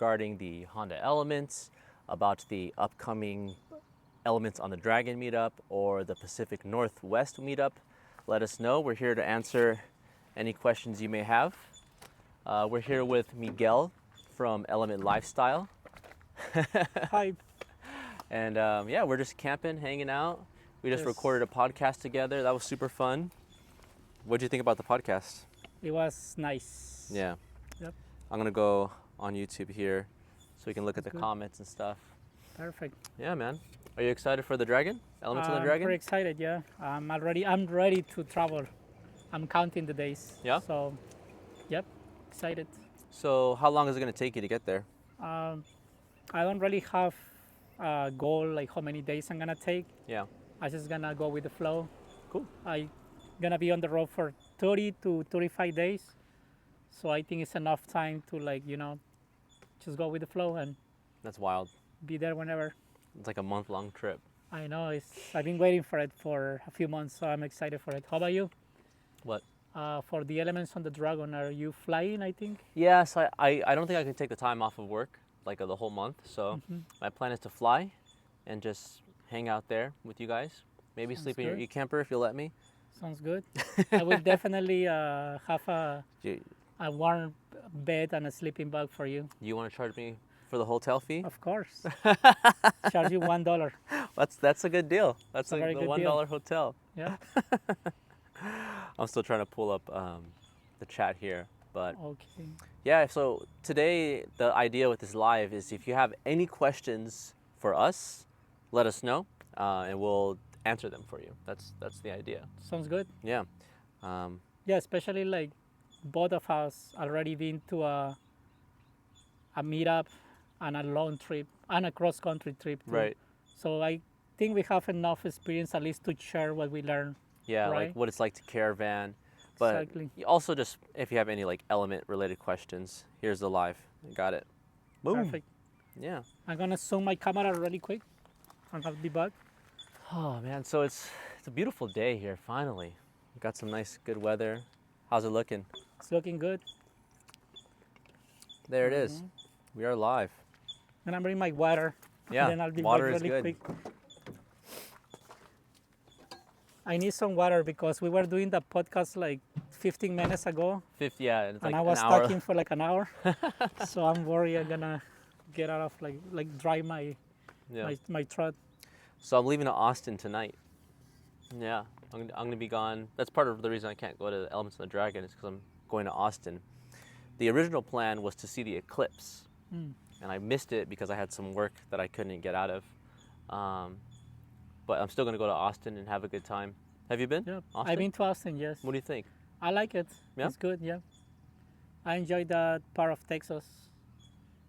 regarding the Honda Elements, about the upcoming Elements on the Dragon meetup or the Pacific Northwest meetup, let us know. We're here to answer any questions you may have. We're here with Miguel from Element Lifestyle. Hi. And yeah, we're just camping, hanging out. We just Yes. recorded a podcast together. That was super fun. What did you think about the podcast? It was nice. Yeah. Yep. I'm going to go on YouTube here so we can look at the That's good. comments and stuff. Perfect. Yeah, man. Are you excited for the Dragon? Elements on the I'm Dragon? very excited, yeah. I'm ready to travel. I'm counting the days. Yeah? So, yep, excited. So how long is it going to take you to get there? I don't really have a goal, like how many days I'm gonna take. Yeah. I'm just gonna go with the flow. Cool. I'm gonna be on the road for 30 to 35 days. So I think it's enough time to just go with the flow and That's wild. be there whenever. It's like a month-long trip. I know, I've been waiting for it for a few months, so I'm excited for it. How about you? What? For the Elements on the Dragon, are you flying, I think? Yes, I don't think I can take the time off of work, like the whole month. So my plan is to fly and just hang out there with you guys. Maybe Sounds sleep in your good. e-camper if you'll let me. Sounds good. I will definitely have a You, warm bed and a sleeping bag for you. you want to charge me for the hotel fee? Of course. Charge you $1. That's a good deal. That's a very the good $1 deal. hotel. Yeah. I'm still trying to pull up the chat here, but Okay. yeah. So today the idea with this live is if you have any questions for us, let us know, and we'll answer them for you. That's the idea. Sounds good. Yeah. Yeah, especially like both of us already been to a meetup and a long trip and a cross country trip too. Right. So I think we have enough experience at least to share what we learned. Yeah, like Right. what it's like to caravan. But Exactly. you also just if you have any like element related questions, here's the live. Got it. Boom. Perfect. Yeah. I'm gonna zoom my camera really quick. I'll be back. Oh man, so it's a beautiful day here finally. We got some nice good weather. How's it looking? It's looking good. There it is. We are live. I'm gonna bring my water. Yeah, And then I'll be water back is really good. quick. I need some water because we were doing the podcast like 15 minutes ago, 50, yeah, and it's like and I was an hour. talking for like an hour. So I'm worried I'm gonna get out of like dry my Yeah. my throat. So I'm leaving to Austin tonight. Yeah, I'm gonna be gone. That's part of the reason I can't go to the Elements of the Dragon is because I'm going to Austin. The original plan was to see the eclipse, and I missed it because I had some work that I couldn't get out of. But I'm still gonna go to Austin and have a good time. Have you been? Yeah, Austin? I've been to Austin. Yes, What do you think? I like it. Yeah? It's good. Yeah, I enjoy that part of Texas.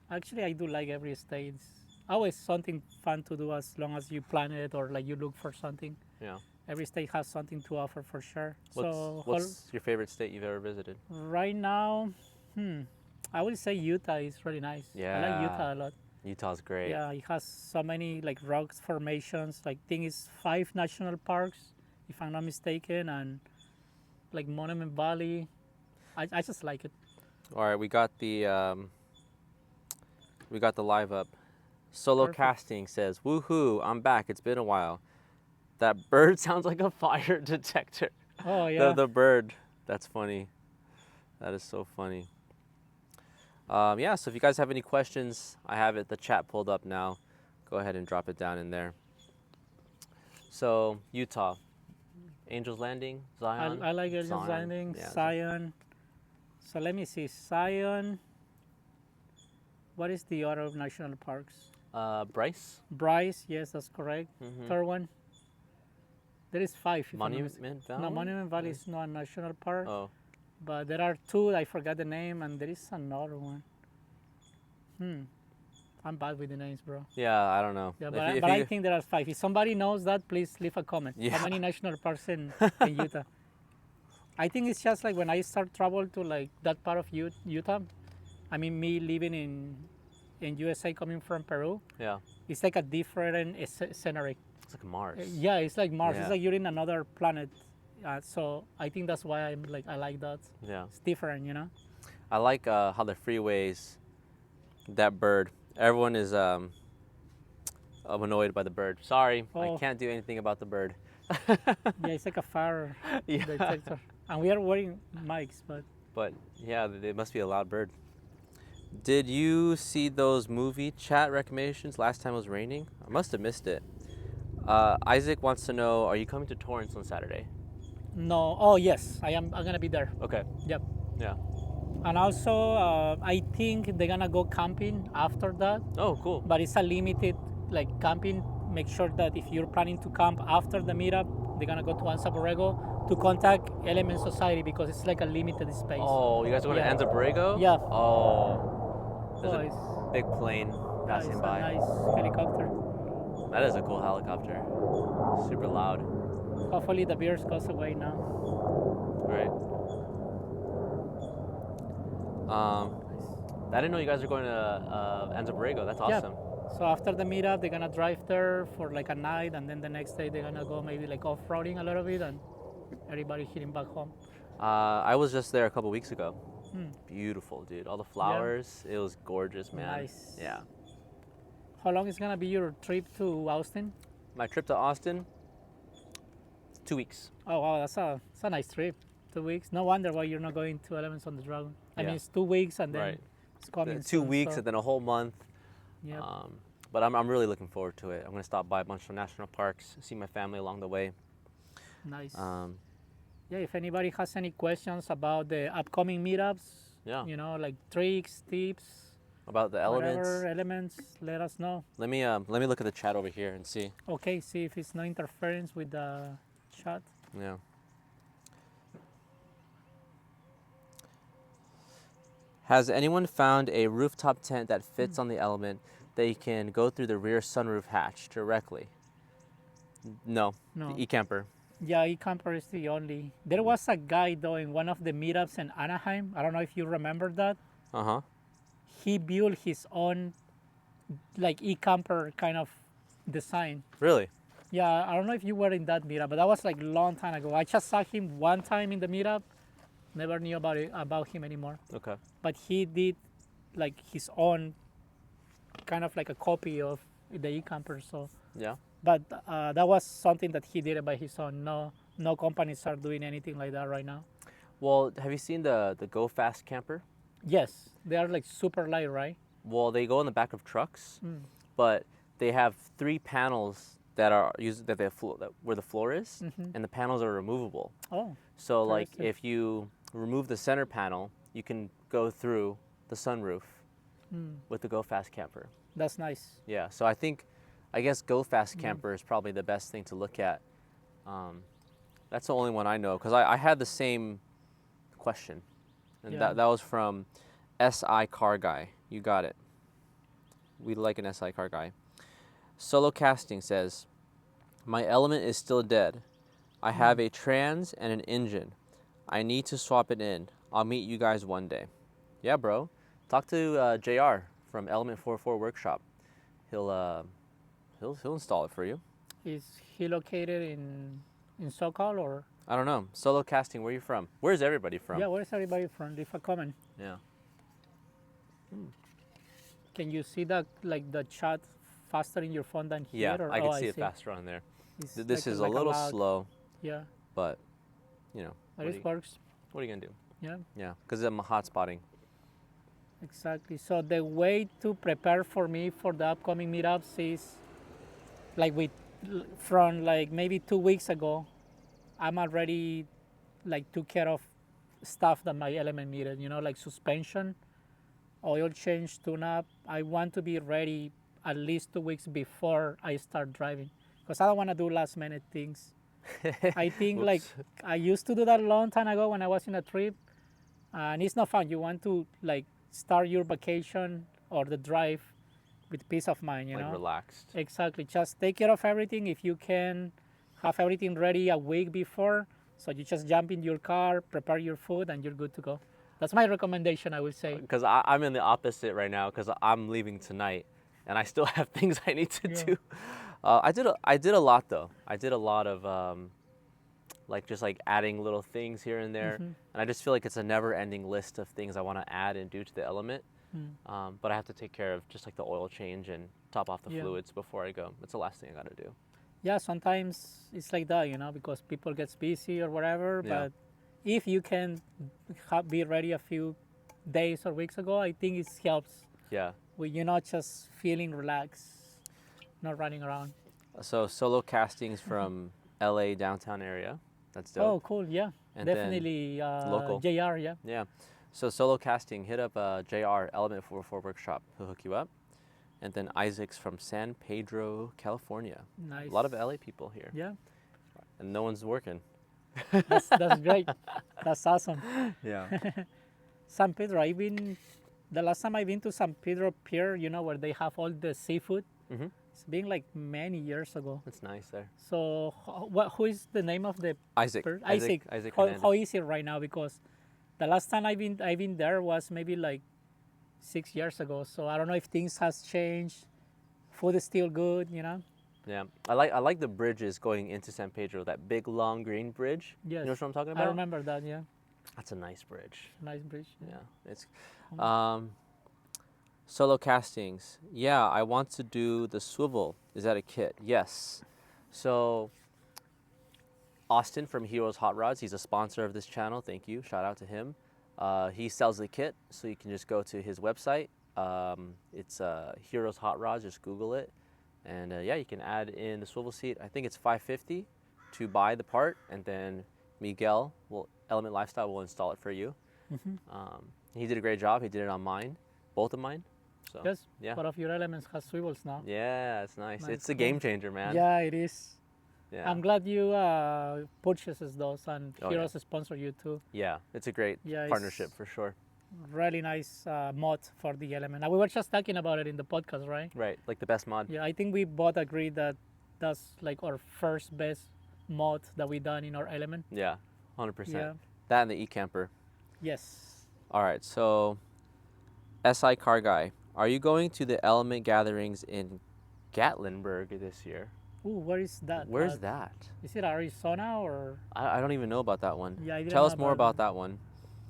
Actually, I do like every state. It's always something fun to do as long as you plan it or like you look for something. Yeah. Every state has something to offer for sure. What's your favorite state you've ever visited? Right now, I would say Utah is really nice. I Yeah. like Utah a lot. Utah's great. Yeah, it has so many like rock formations. Like, I think it's 5 national parks, if I'm not mistaken, and like Monument Valley. I just like it. All right, we got the live up. Solo Perfect. Casting says, "Woohoo! I'm back. It's been a while. That bird sounds like a fire detector." Oh yeah. The bird. That's funny. That is so funny. Yeah. So if you guys have any questions, I have the chat pulled up now. Go ahead and drop it down in there. So Utah, Angels Landing, Zion. I like Angels Zion. Landing, Yeah. Zion. So let me see, Zion. What is the other national parks? Bryce. Bryce, yes, that's correct. Mhm. Third one. There is 5. if I'm not mistaken. Monument Valley. No, Monument Valley is not a national park. Oh. But there are 2, I forgot the name, and there is another one. I'm bad with the names, bro. Yeah, I don't know. Yeah, If but, you- if but you- I think there are 5. If somebody knows that, please leave a comment. Yeah. How many national parks in Utah? I think it's just like when I start travel to like that part of Utah. I mean, me living in USA, coming from Peru, Yeah. it's like a different scenery. It's like Mars. Yeah, it's like Mars. Yeah. It's like you're in another planet. So I think that's why I like that. Yeah. It's different, you know. I like how the freeways That bird. Everyone is annoyed by the bird. Sorry, I Oh, can't do anything about the bird. yeah, it's like a fire Yeah. detector. And we are wearing mics, but But yeah, it must be a loud bird. Did you see those movie chat recommendations last time it was raining? I must have missed it. Isaac wants to know, are you coming to Torrance on Saturday? no. Oh, yes, I am. I'm gonna be there. Okay. Yep. Yeah. And also, I think they're gonna go camping after that, Oh, cool. but it's a limited like camping. Make sure that if you're planning to camp after the meetup, they're gonna go to Anza Borrego to contact Element Society because it's like a limited space. Oh, you guys are going Yeah. to Anza Borrego? Yeah. Oh, there's Oh, a it's, big plane yeah, passing it's a by. nice helicopter. That is a cool helicopter. Super loud. Hopefully the beers goes away now. Right. I didn't know you guys are going to Anza Borrego. That's Yeah. awesome. So after the meetup, they're gonna drive there for like a night, and then the next day they're gonna go maybe like off-roading a little bit, and everybody heading back home. I was just there a couple weeks ago. Hmm. Beautiful, dude. All the flowers. It was gorgeous, man. Nice. Yeah. How long is gonna be your trip to Austin? My trip to Austin, 2 weeks. Oh wow, that's a nice trip. 2 weeks. No wonder why you're not going to Elements on the Dragon. I Yeah. mean, it's 2 weeks and then Right. it's coming. 2 soon, weeks so, and then a whole month. yeah. But I'm really looking forward to it. I'm going to stop by a bunch of national parks, see my family along the way. Nice. Um, Yeah, if anybody has any questions about the upcoming meetups, yeah. you know, like tricks, tips, About the elements. whatever elements, let us know. Let me look at the chat over here and see. Okay, see if it's no interference with the chat. Yeah. Has anyone found a rooftop tent that fits on the element that you can go through the rear sunroof hatch directly? No. No. The e-camper. Yeah, eCamper is the only. There was a guy though in one of the meetups in Anaheim. I don't know if you remember that. Uh-huh. He built his own like eCamper kind of design. Really? Yeah, I don't know if you were in that meetup, but that was like a long time ago. I just saw him one time in the meetup. Never knew about him anymore. Okay. But he did like his own kind of like a copy of the eCamper. So, Yeah. but that was something that he did by his own. No companies are doing anything like that right now. Well, have you seen the GoFast Camper? Yes, they are like super light, right? Well, they go in the back of trucks, but they have 3 panels that are used where the floor is, and the panels are removable. Oh, So like Interesting. if you remove the center panel, you can go through the sunroof with the GoFast Camper. that's nice. Yeah. So I guess GoFast Camper is probably the best thing to look at. That's the only one I know because I had the same question, and Yeah. that was from SI Car Guy. You got it. We like an SI Car Guy. Solo Casting says, my element is still dead. I have a trans and an engine. I need to swap it in. I'll meet you guys one day. Yeah, bro. Talk to JR from Element 44 Workshop. He'll install it for you. Is he located in SoCal or? I don't know. Solo Casting, where are you from? Where's everybody from? Yeah, where's everybody from? Leave a comment. Yeah. Can you see the like the chat faster in your phone than here? Yeah, or? I can Oh, see it faster on there. It's This like- is like a little lag. slow, Yeah, but you know, but what, it works. what are you gonna do? Yeah, Yeah, because I'm hot spotting. exactly. So the way to prepare for me for the upcoming meetups is like from like maybe 2 weeks ago, I'm already like took care of stuff that my element needed. You know, like suspension, oil change, tune-up. I want to be ready at least 2 weeks before I start driving because I don't want to do last-minute things. I think like I used to do that a long time ago when I was in a trip, and it's not fun. You want to like start your vacation or the drive with peace of mind, you Like know? relaxed. Exactly. Just take care of everything. If you can have everything ready a week before, so you just jump in your car, prepare your food, and you're good to go. That's my recommendation, I would say. Because I'm in the opposite right now because I'm leaving tonight, and I still have things I need to Yeah. do. I did a lot though. I did a lot of like just like adding little things here and there, and I just feel like it's a never-ending list of things I want to add and do to the element. But I have to take care of just like the oil change and top off the Yeah. fluids before I go. That's the last thing I got to do. Yeah, sometimes it's like that, because people gets busy or whatever. Yeah. But if you can be ready a few days or weeks ago, I think it helps Yeah. with you not just feeling relaxed, not running around. So solo castings from LA downtown area. That's dope. Oh, cool. Yeah, And then definitely. local. JR, yeah. Yeah. So solo casting, hit up JR Element 404 Workshop. He'll hook you up. And then Isaac's from San Pedro, California. Nice. A lot of LA people here. Yeah, And no one's working. that's great. That's awesome. Yeah. San Pedro, the last time I've been to San Pedro Pier, where they have all the seafood. Mm-hmm. It's been like many years ago. That's nice there. So, who is the name of the Isaac. Isaac. Isaac How Hernandez. is it right now? Because the last time I've been there was maybe like 6 years ago. So I don't know if things has changed. Food is still good, Yeah. I like the bridges going into San Pedro. That big long green bridge. Yes. You know what I'm talking about? I remember that. Yeah, That's a nice bridge. nice bridge. Yeah. It's solo castings. Yeah, I want to do the swivel. Is that a kit? Yes. So Austin from Heroes Hot Rods, he's a sponsor of this channel. Thank you. Shout out to him. He sells the kit, so you can just go to his website. It's Heroes Hot Rods. Just Google it, and yeah, you can add in the swivel seat. I think it's $550 to buy the part, and then Miguel Element Lifestyle will install it for you. He did a great job. He did it on mine, both of mine. So Yes. yeah, Part of your elements has swivels now. yeah, it's nice. Nice, It's a cool. game changer, man. Yeah, it is. yeah, I'm glad you purchases those and Oh, Heroes sponsor you too. yeah. It's a great Yeah, partnership it's for sure. really nice mod for the element. And we were just talking about it in the podcast, right? Right, like the best mod. Yeah, I think we both agree that that's like our first best mod that we done in our element. Yeah, 100%. Yeah. That and the e-camper. Yes. All right, so SI Car Guy, are you going to the Element gatherings in Gatlinburg this year? Ooh, where is that? Where's that? Is it Arizona or? I don't even know about that one. Yeah, I didn't Tell know us more about that one.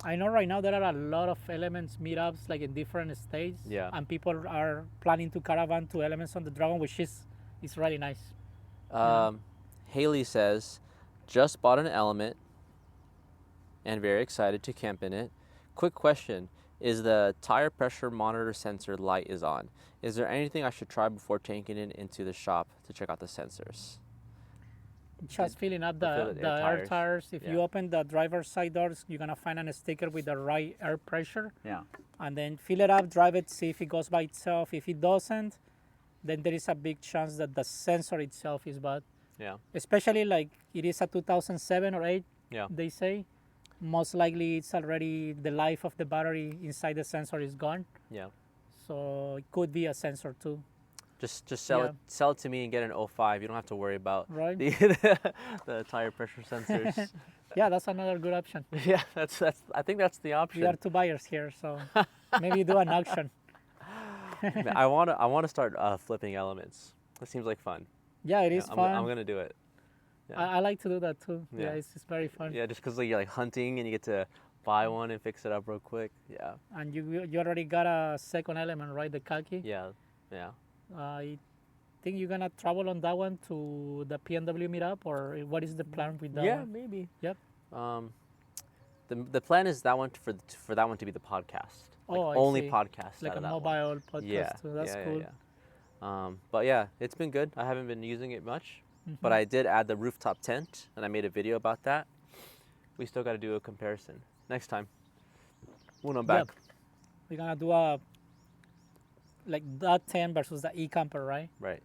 I know right now there are a lot of elements meetups like in different states. Yeah. And people are planning to caravan to elements on the Dragon, which is really nice. Haley says, just bought an Element and very excited to camp in it. Quick question, is the tire pressure monitor sensor light is on? Is there anything I should try before taking it into the shop to check out the sensors? Just filling up fill the it air air tires. tires. If Yeah. you open the driver's side doors, you're gonna find a sticker with the right air pressure, Yeah. and then fill it up, drive it, see if it goes by itself. If it doesn't, then there is a big chance that the sensor itself is bad. Yeah. Especially like it is a 2007 or 8, Yeah. they say. Most likely it's already the life of the battery inside the sensor is gone. Yeah. So it could be a sensor too, Just sell it to me and get an 05. You don't have to worry about right? the tire pressure sensors. Yeah, that's another good option. Yeah, that's I think that's the We option. are two buyers here, so maybe do an auction. Man, I want to start flipping elements. It seems like fun. Yeah, it is I'm, fun. I'm gonna do it. Yeah. I like to do that too. Yeah, Yeah. it's very fun. Yeah, just because you're like hunting and you get to buy one and fix it up real quick. Yeah. And you already got a second element, right? The khaki. Yeah. Yeah. I think you're gonna travel on that one to the PNW meetup, or what is the plan with that Yeah, one? maybe. Yep. The plan is that one for that one to be the podcast. Like Oh, I only see. podcast. Like out a of that mobile one. podcast Yeah. too. That's yeah, cool. Yeah. But yeah, it's been good. I haven't been using it much, Mm-hmm. but I did add the rooftop tent, and I made a video about that. We still got to do a comparison next time when I'm back. Yep. We're gonna do a like that 10 versus the e-camper, right? Right.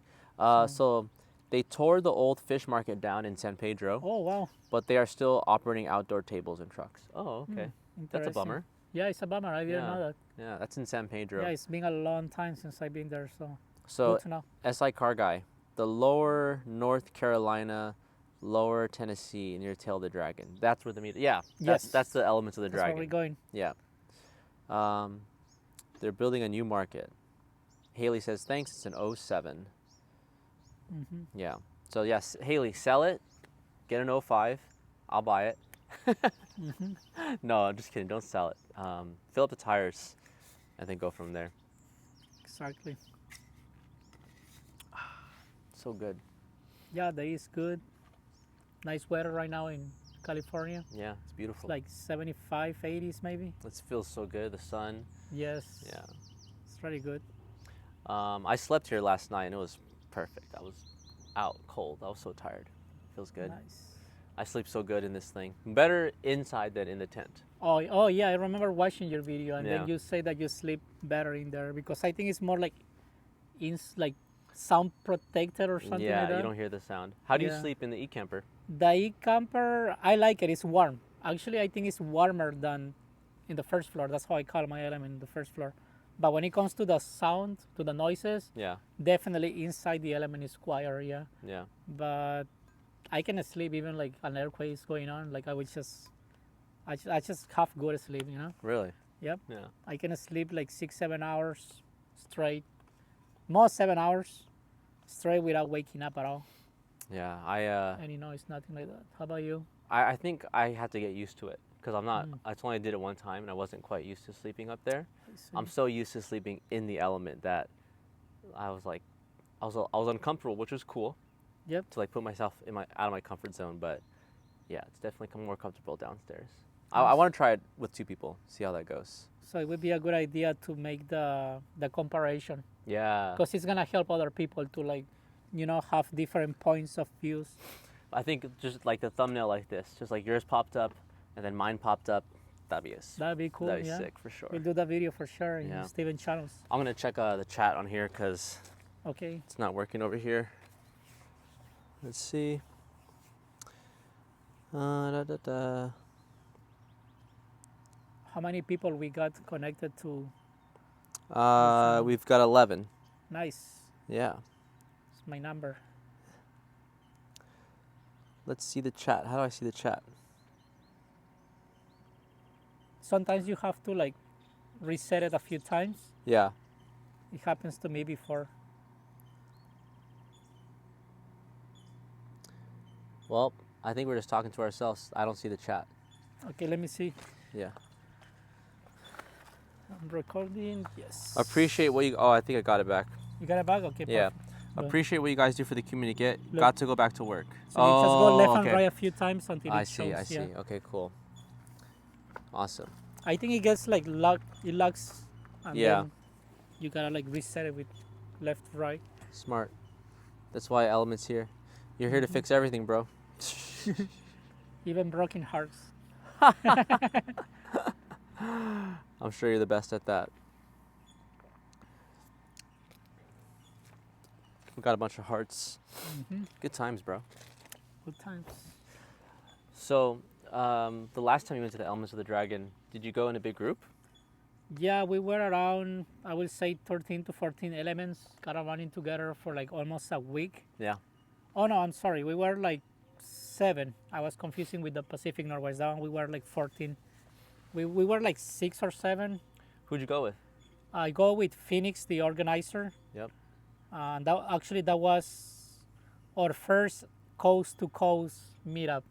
So they tore the old fish market down in San Pedro, Oh wow. but they are still operating outdoor tables and trucks. Oh, okay. That's a Interesting. bummer. Yeah, it's a bummer. I didn't Yeah. know that. Yeah, that's in San Pedro. Yeah, it's been a long time since I've been there, so So good to know. SI Car Guy, the lower North Carolina, lower Tennessee near Tail of the Dragon. That's where the meet. Yeah, Yes. that's the elements of the That's where dragon. we're going. Yeah. They're building a new market. Haley says thanks. It's an 07. Mm-hmm. Yeah. So yes, Haley, sell it. Get an 05. I'll buy it. Mm-hmm. No, I'm just kidding. Don't sell it. Fill up the tires. and then go from there. Exactly. So good. Yeah, day is good. Nice weather right now in California. Yeah, it's beautiful. Like 75, 80s maybe. It feels so good. The sun. Yes. Yeah. It's really good. I slept here last night and it was perfect. I was out cold. I was so tired. Feels good. Nice. I sleep so good in this thing. Better inside than in the tent. Oh yeah, I remember watching your video, and Yeah. then you say that you sleep better in there because I think it's more like like sound protected or something Yeah, like that. you don't hear the sound. How do you Yeah. sleep in the e-camper? The e-camper, I like it. It's warm. Actually, I think it's warmer than in the first floor. That's how I call my element in the first floor. But when it comes to the sound, to the noises, Yeah, definitely inside the element is quieter, yeah. yeah. But I can sleep even like an earthquake is going on. Like I just have good sleep, you know. Really? Yep. Yeah. I can sleep like 6-7 hours straight, most 7 hours straight without waking up at all. Yeah, Any noise, nothing like that. How about you? I think I had to get used to it because I'm not. Mm. I only did it one time and I wasn't quite used to sleeping up there. I see. I'm so used to sleeping in the element that I was like, I was uncomfortable, which was cool. Yep. To like put myself out of my comfort zone, but yeah, it's definitely more comfortable downstairs. I Nice. want to try it with 2 people, see how that goes. So it would be a good idea to make the comparison Yeah, because it's gonna help other people to like, have different points of views. I think just like the thumbnail like this, just like yours popped up and then mine popped up. That'd be That'd be cool. that'd be Yeah. sick for sure. We'll do that video for sure in Yeah. Steven channels. I'm gonna check the chat on here because Okay. it's not working over here. Let's see. Da, da, da. How many people we got connected to? We've got 11. Nice. Yeah. It's my number. Let's see the chat. How do I see the chat? Sometimes you have to like reset it a few times. Yeah. It happens to me before. Well, I think we're just talking to ourselves. I don't see the chat. Okay, let me see. Yeah. I'm recording. Yes. Appreciate what you. Oh, I think I got it back. You got it back? Okay. Yeah. Perfect. Good. Appreciate what you guys do for the community. Look. Got to go back to work. So you just go left and okay. right a few times until I it see. shows. I see. Yeah. Okay. Cool. Awesome. I think it gets like locked. It locks. And Yeah. Then you gotta like reset it with left, right. Smart. That's why Element's here. You're here to fix everything, bro. Even broken hearts. I'm sure you're the best at that. We got a bunch of hearts. Hmm. Good times, bro. Good times. So, the last time you went to the Elements of the Dragon, did you go in a big group? Yeah, we were around, I would say 13 to 14 elements caravanning together for like almost a week. Yeah. Oh no, I'm sorry. We were like 7. I was confusing with the Pacific Northwest. That one we were like 14. We were like 6 or 7. Who'd you go with? I go with Phoenix, the organizer. Yep. And that was our first coast to coast meetup.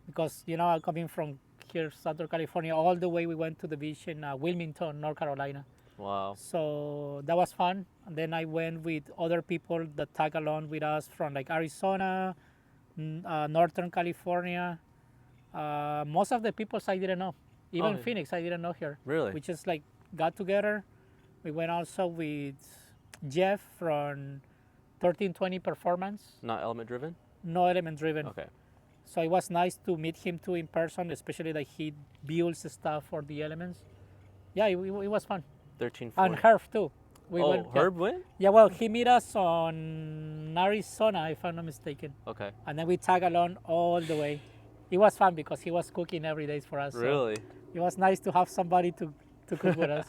Because I'm coming from here, Southern California, all the way we went to the beach in Wilmington, North Carolina. Wow. So that was fun. And then I went with other people that tag along with us from like Arizona, Northern California. Most of the people I didn't know. Even yeah. Phoenix, I didn't know here. Really? We just like got together. We went also with Jeff from 1320 Performance. Not element driven? No element driven. Okay. So it was nice to meet him too in person, especially that he builds stuff for the elements. Yeah, it was fun. 13, And 14. Herb too. Herb went? Yeah, well, he met us on Arizona, if I'm not mistaken. Okay. And then we tag along all the way. It was fun because he was cooking every day for us. so Really? it was nice to have somebody to cook with us.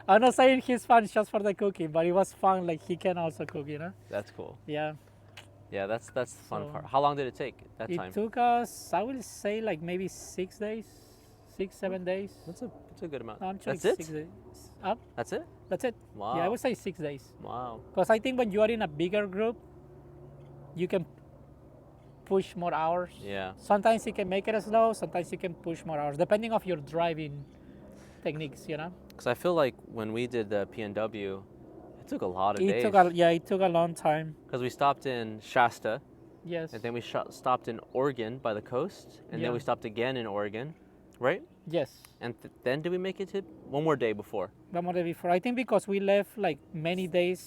I'm not saying he's fun just for the cooking, but it was fun. Like he can also cook, That's cool. Yeah. Yeah, that's the fun So- part. How long did it take that It time? took us, I will say, like maybe 6 days, 6-7 days. That's a good amount. No, actually That's it? 6 days. Up. That's it? That's it. Wow. Yeah, I would say 6 days. Wow. Because I think when you are in a bigger group, you can push more hours. Yeah. Sometimes you can make it slow. Sometimes you can push more hours, depending of your driving techniques. Because I feel like when we did the PNW, it took a lot of It days. it took a long time. Because we stopped in Shasta, Yes. and then we stopped in Oregon by the coast, and then Yeah. we stopped again in Oregon, right? Yes. And then did we make it to one more day before? One more day before. I think because we left like many days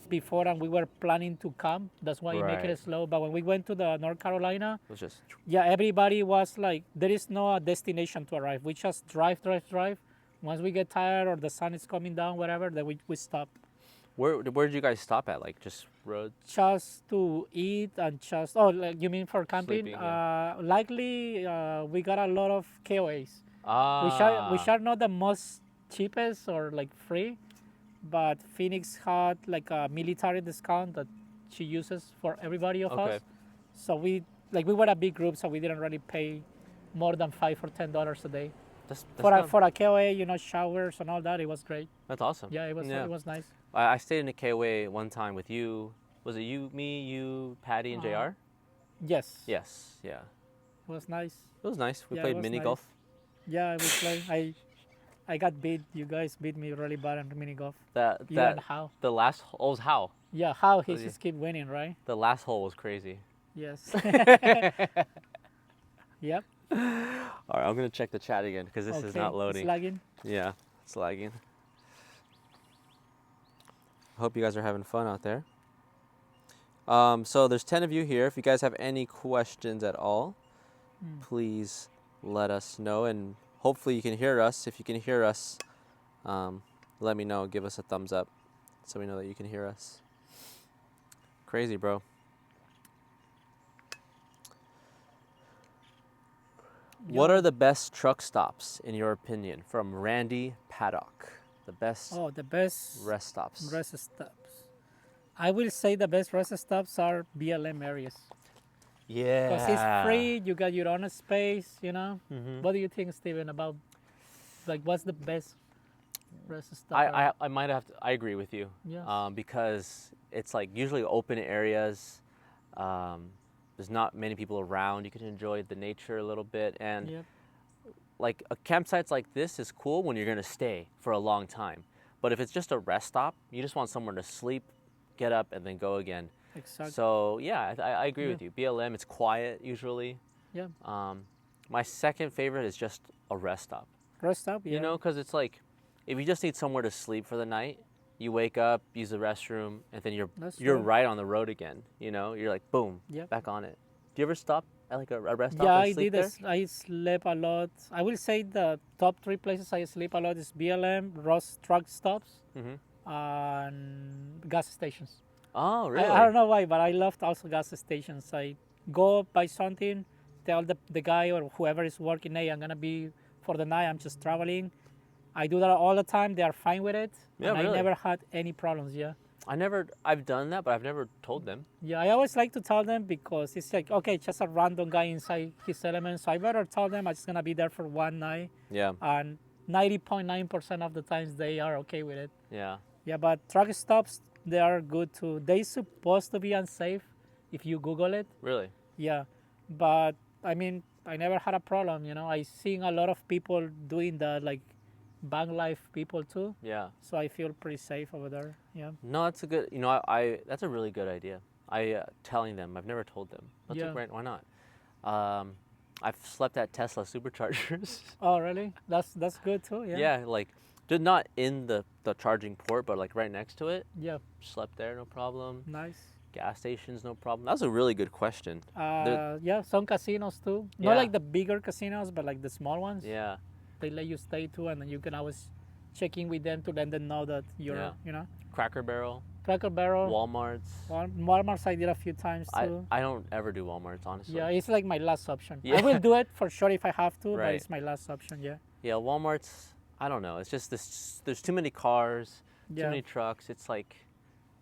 before and we were planning to come. That's why you make Right. it slow. But when we went to the North Carolina, It was just yeah, everybody was like, there is no destination to arrive. We just drive, drive, drive. Once we get tired or the sun is coming down, whatever, then we stop. where did you guys stop at? Like just roads? Just to eat and just, oh, like you mean for camping? Sleeping, yeah. Likely, we got a lot of KOAs, Ah. which are not the most cheapest or like free, but Phoenix had like a military discount that she uses for everybody of Okay. us. So we were a big group, so we didn't really pay more than $5 or $10 a day That's for a KOA. You know, showers and all that. It was great. that's awesome. Yeah, it was nice. I stayed in a KOA one time with you. Was it you, Patty, and Uh-huh. JR? Yes. Yes. Yeah. It was nice. It was nice. We Yeah, it played was mini nice. golf. Yeah, we play. I got beat. You guys beat me really bad in mini golf. That You that and how? the last hole was how? Yeah, how he Was just keep winning, right? The last hole was crazy. Yes. Yep. All right, I'm gonna check the chat again because this is not loading. It's lagging. Yeah, it's lagging. I hope you guys are having fun out there. So there's 10 of you here. If you guys have any questions at all, please let us know. And hopefully you can hear us. If you can hear us, let me know. Give us a thumbs up so we know that you can hear us. Crazy, bro. What are the best truck stops, in your opinion, from Randy Paddock? The best The best rest stops. rest stops. I will say the best rest stops are BLM areas. Yeah. Because it's free, you got your own space, you know. Mhm. What do you think, Steven, about like what's the best rest stop? I might have to, I agree with you. Yes. Because it's like usually open areas. There's not many people around. You can enjoy the nature a little bit. And Yep. like a campsite like this is cool when you're going to stay for a long time. But if it's just a rest stop, you just want somewhere to sleep, get up, and then go again. Exactly. So yeah, I agree with you. BLM, it's quiet usually. Yeah. My second favorite is just a rest stop. Rest stop, yeah. You know, because it's like, if you just need somewhere to sleep for the night, you wake up, use the restroom, and then you're That's you're true. right on the road again. You know, you're like boom, Yep. back on it. Do you ever stop at like a rest stop Yeah, and I sleep did. there? I sleep a lot. I will say the top 3 places I sleep a lot is BLM, Ross truck stops, Mm-hmm. and gas stations. Oh, really? I don't know why, but I loved also gas stations. I go buy something, tell the guy or whoever is working, hey, I'm gonna be for the night. I'm just traveling. I do that all the time. They are fine with it. Yeah, and really? I never had any problems. Yeah. I've done that, but I've never told them. Yeah, I always like to tell them because it's like, okay, just a random guy inside his element. So I better tell them I'm just gonna be there for one night. Yeah, And 90.9% of the times they are okay with it. yeah. Yeah, but truck stops, they are good too. They supposed to be unsafe if you Google it. Really? Yeah, but I mean, I never had a problem. You know, I seen a lot of people doing that, like bank life people too. Yeah. So I feel pretty safe over there. Yeah. No, that's a good. You know, I that's a really good idea. Telling them. I've never told them. That's Yeah. great. Why not? I've slept at Tesla superchargers. Oh, really? That's good too. Yeah. Yeah, like, not in the charging port, but like right next to it. Yeah. Slept there, no problem. Nice. Gas stations, no problem. That was a really good question. Yeah, some casinos too. Yeah. Not like the bigger casinos, but like the small ones. Yeah, They let you stay too, and then you can always check in with them to let them know that you're, Yeah. you know, Cracker Barrel, Cracker Barrel. Walmart's. Walmart's I did a few times too. I don't ever do Walmart's, honestly. Yeah, it's like my last option. Yeah. I will do it for sure if I have to, but Right. it's my last option. Yeah. Yeah, Walmart's. I don't know. It's just this. There's too many cars, too Yeah. many trucks. It's like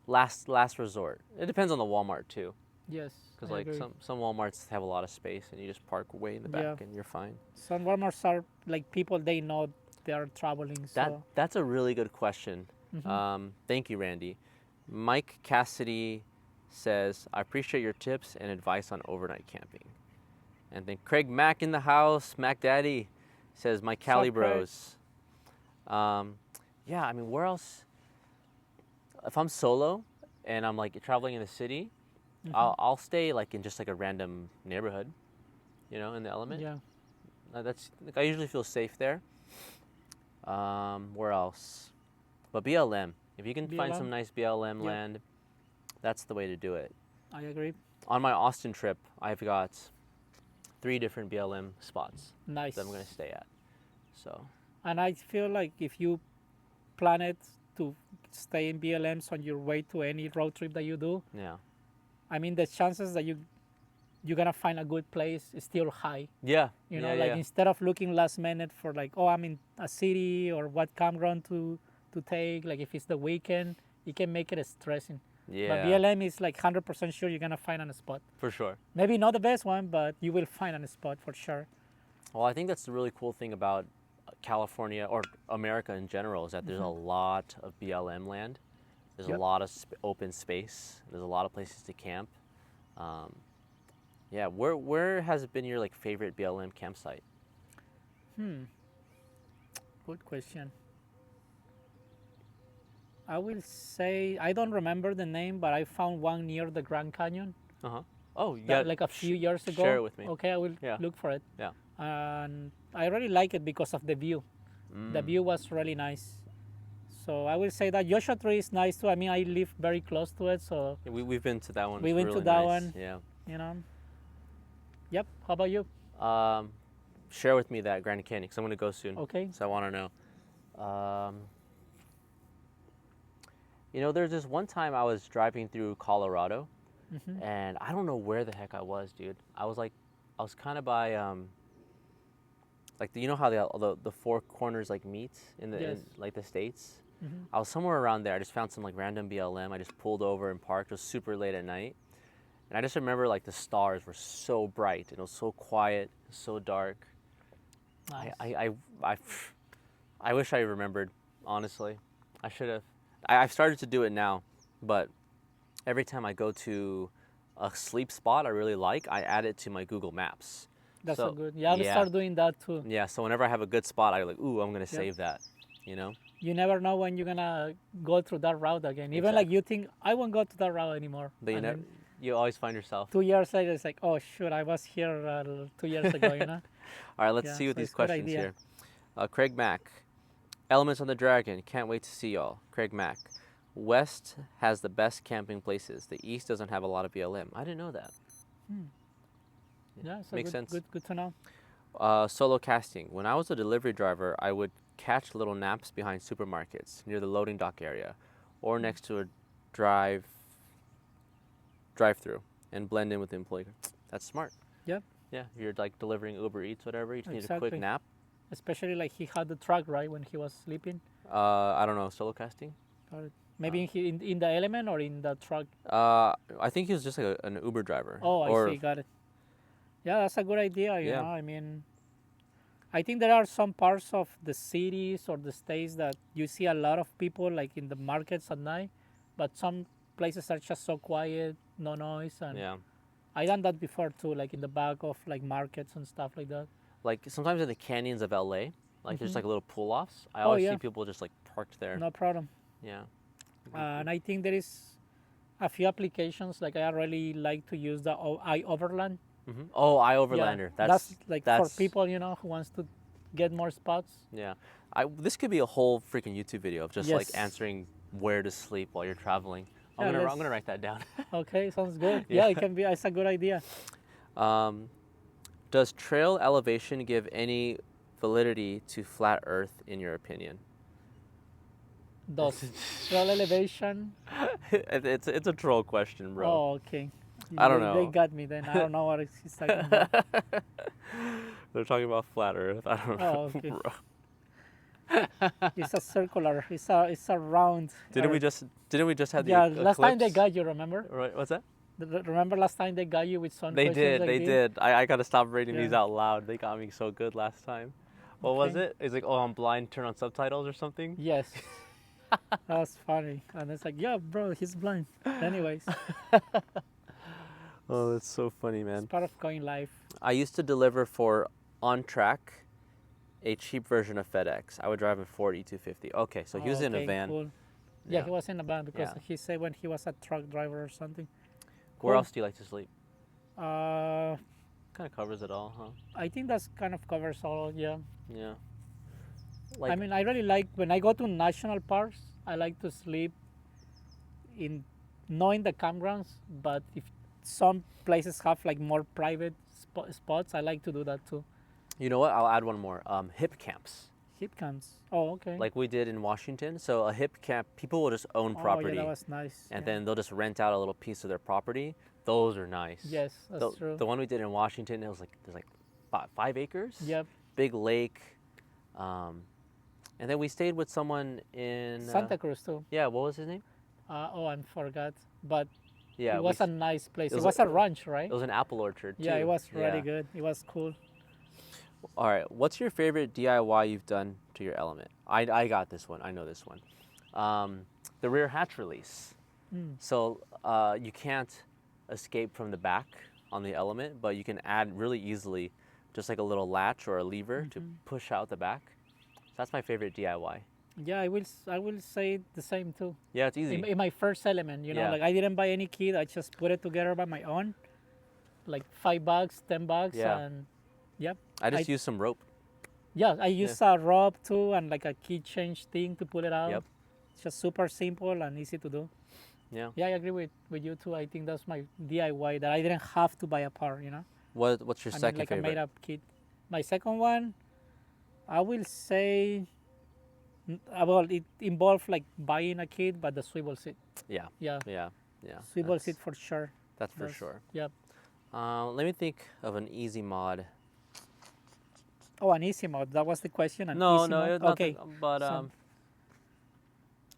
last resort. It depends on the Walmart too, Yes. because I like agree. some Walmarts have a lot of space and you just park way in the Yeah. back and you're fine. Some Walmarts are like people they know they are traveling. So That's a really good question. Mhm. Thank you, Randy. Mike Cassidy says, I appreciate your tips and advice on overnight camping. And then Craig Mack in the house, Mac Daddy, says, my Cali up, Craig? bros. Yeah, I mean, where else? If I'm solo and I'm like traveling in the city, I'll stay like in just like a random neighborhood, in the element. Yeah. That's like I usually feel safe there. Where else? But BLM. If you can find some BLM? nice BLM Yeah, land, that's the way to do it. I agree. On my Austin trip, I've got 3 different BLM spots Nice. that I'm gonna stay at. So And I feel like if you plan it to stay in BLMs on your way to any road trip that you do, yeah, I mean the chances that you're gonna find a good place is still high. yeah, You yeah, know, like yeah, instead of looking last minute for like, oh, I'm in a city or what campground to take, like if it's the weekend, it can make it stressing. But yeah, BLM is like 100% sure you're gonna find a spot. for sure. Maybe not the best one, but you will find a spot for sure. Well, I think that's the really cool thing about California or America in general is that there's a lot of BLM land. There's a Yep. lot of open space. There's a lot of places to camp. Um, yeah, where has been your like favorite BLM campsite? Good question. I will say I don't remember the name, but I found one near the Grand Canyon Uh huh. Oh, you that got like a few years ago. share it with me. Okay, I will Yeah. look for it. Yeah. And I really like it because of the view. The view was really nice. So I will say that Joshua Tree is nice too. I mean, I live very close to it, so Yeah, we've been to that one. we It's went to really that nice. one. Yeah. You know. Yep. How about you? Um, share with me that Grand Canyon because I'm gonna go soon. Okay. So I want to know. There's this one time I was driving through Colorado, and I don't know where the heck I was, dude. I was kind of by like you know how the 4 corners like meet in the Yes. like the states. I was somewhere around there. I just found some like random BLM. I just pulled over and parked. It was super late at night, and I just remember like the stars were so bright and it was so quiet, so dark. Nice. I wish I remembered. Honestly, I should have. I've started to do it now, but every time I go to a sleep spot I really like, I add it to my Google Maps. That's So, a good. Yeah, I'll yeah. start doing that too. Yeah, so whenever I have a good spot, I like, ooh, I'm gonna Yeah. save that. You know? You never know when you're gonna go through that route again. Even like you think I won't go to that route anymore. But And then you always find yourself. 2 years later, it's like, oh shoot, I was here 2 years ago. You know. All right, let's Yeah, see what so these it's a good questions idea. here. Craig Mack, Elements on the Dragon. Can't wait to see y'all. Craig Mack. West has the best camping places. The East doesn't have a lot of BLM. I didn't know that. Yeah, so Makes good, sense. Good to know. Solo casting. When I was a delivery driver, I would catch little naps behind supermarkets near the loading dock area, or next to a drive-through, and blend in with the employee. That's smart. Yep. Yeah, if you're like delivering Uber Eats, whatever, you just need a Exactly. quick nap. Especially like he had the truck right when he was sleeping. I don't know, solo casting. Got it. Maybe in the element or in the truck. I think he was just like an Uber driver. Oh, I or, see. Got it. Yeah, that's a good idea. You Yeah. know, I mean, I think there are some parts of the cities or the states that you see a lot of people like in the markets at night, but some places are just so quiet, no noise, and Yeah. I done that before too, like in the back of like markets and stuff like that. Like sometimes in the canyons of LA, like there's like little pull offs. I Oh, always yeah. see people just like parked there. No problem. Yeah. And I think there is a few applications like I really like to use the iOverland. Oh, Yeah, iOverlander. that's like that's, for people who wants to get more spots. Yeah. This could be a whole freaking YouTube video of just like Yes. answering where to sleep while you're traveling. I'm Yeah, gonna write that down. Okay, sounds good. Yeah. Yeah, it can be. It's a good idea. Does trail elevation give any validity to flat Earth, in your opinion? Does trail elevation? It's a troll question, bro. Oh, okay. I don't They know. got me then. I don't know what he's talking about. They're talking about flat Earth. I don't know. Oh, okay. Bro. It's a circular. It's a round. Didn't we Earth. just have the Yeah, last time they eclipse? got you. Remember? Right, what's that? Remember last time they got you with some They questions did, like they this? did. I gotta stop reading these Yeah. out loud. They got me so good last time. What was Okay. it? It's like, oh, I'm blind, turn on subtitles or something? Yes. That's funny. And it's like, yeah, bro, he's blind. Anyways, Oh, that's so funny, it's man. part of going live. I used to deliver for On Track a cheap version of FedEx. I would drive a Ford E250. Okay, so he was in a Okay, van. cool. Yeah, he was in a van because Yeah. he said when he was a truck driver or something. Where Cool. else do you like to sleep? Uh, Kind of covers it all, huh? I think that's kind of covers all. Yeah. Yeah. I mean, I really like when I go to national parks. I like to sleep in, not in the campgrounds, but if some places have like more private spots, I like to do that too. You know what? I'll add one more. Hip camps, Hip camps. Oh, okay. like we did in Washington. So a hip camp, people will just own property, Oh, yeah, that was nice. and yeah. then they'll just rent out a little piece of their property. Those are nice. Yes, that's true. The one we did in Washington, it was like there's like 5 acres. Yep. Big lake. And then we stayed with someone in Santa Cruz too. Yeah, what was his name? I forgot, but Yeah, it was a nice place. It was was a ranch, right? It was an apple orchard too. Yeah, it was really Yeah. good. It was cool. All right, what's your favorite DIY you've done to your element? I got this one. I know this one. The rear hatch release. So you can't escape from the back on the element, but you can add really easily just like a little latch or a lever to push out the back. That's my favorite DIY. Yeah, I will say the same too. Yeah, it's easy. In my first element, you know, Yeah. like I didn't buy any kit. I just put it together by my own, like $5, $10, Yeah. and yep. I just used some rope. Yeah, I use a rope too and like a key change thing to pull it out. Yep. It's just super simple and easy to do. Yeah. Yeah, I agree with you too. I think that's my DIY that I didn't have to buy a part, you know. What's your I mean, second like favorite? a made up kit. My second one, I will say, well, it involved like buying a kit, but the swivel seat. Yeah. Yeah, Yeah. swivel That's- seat for sure. That's for That's- sure. Yep. Let me think of an easy mod. Oh, an easy mode. That was the question. An No, easy no, mode? it's not Okay. but Some-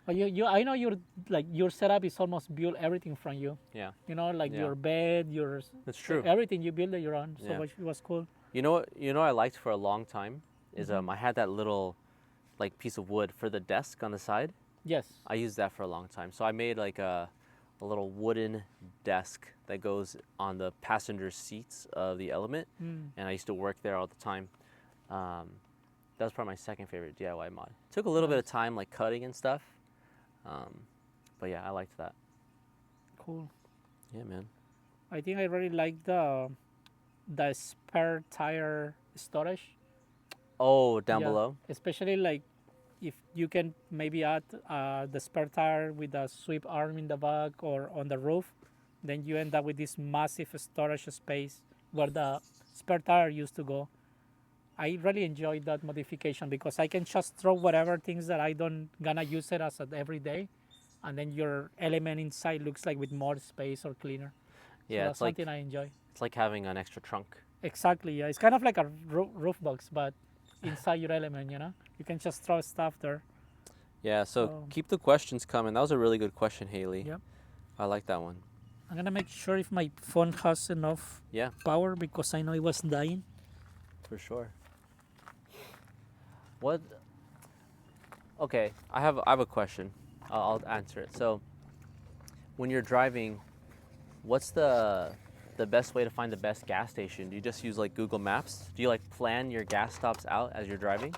Oh, I know your setup is almost built everything from you. yeah, You know, like Yeah. your bed, it's true. everything you build it your own. So Yeah. it was cool. You know what? You know what I liked for a long time is Mm-hmm. I had that little like piece of wood for the desk on the side. Yes. I used that for a long time. So I made like a little wooden desk that goes on the passenger seats of the Element, and I used to work there all the time. That was probably my second favorite DIY mod. Took a little bit of time, like cutting and stuff, but yeah, I liked that. Cool. Yeah, man. I think I really like the spare tire storage. Oh, down Yeah. below. Especially like if you can maybe add the spare tire with a sweep arm in the back or on the roof, then you end up with this massive storage space where the spare tire used to go. I really enjoyed that modification because I can just throw whatever things that I don't gonna use it as an everyday, and then your element inside looks like with more space or cleaner. So Yeah, that's it's like something I enjoy. it's like having an extra trunk. Exactly, yeah. It's kind of like a roof box, but inside your element, you know? You can just throw stuff there. Yeah, so So- keep the questions coming. That was a really good question, Haley. Yep. I like that one. I'm gonna make sure if my phone has enough Yeah, power because I know it was dying. for sure. What? Okay, I have a question. I'll answer it. So, when you're driving, what's the best way to find the best gas station? Do you just use like Google Maps? Do you like plan your gas stops out as you're driving?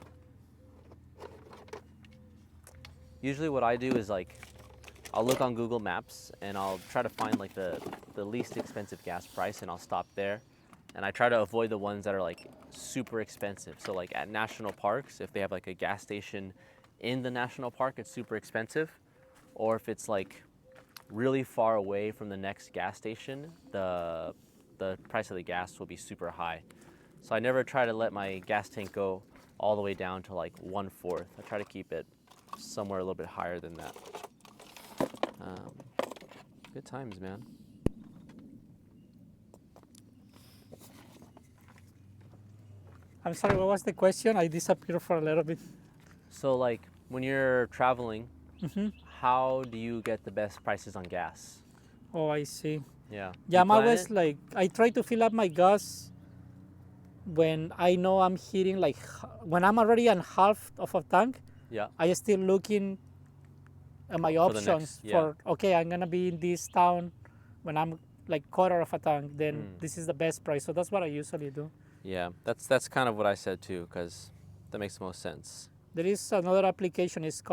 Usually what I do is like I'll look on Google Maps and I'll try to find like the least expensive gas price and I'll stop there. And I try to avoid the ones that are like super expensive. So like at national parks, if they have like a gas station in the national park, it's super expensive. Or if it's like really far away from the next gas station, the price of the gas will be super high. So I never try to let my gas tank go all the way down to like 1/4. I try to keep it somewhere a little bit higher than that. Good times, man. I'm sorry, what was the question? I disappeared for a little bit. So like when you're traveling, Mm-hmm. how do you get the best prices on gas? Oh, I see. Yeah. Yeah, You I'm plan always it? like, I try to fill up my gas when I know I'm hitting like, when I'm already on half of a tank, Yeah. I still looking at my For the options next- yeah. for, okay, I'm gonna be in this town when I'm like quarter of a tank, then Mm. this is the best price. So that's what I usually do. Yeah. That's kind of what I said too, because That makes the most sense. There is another application. It's called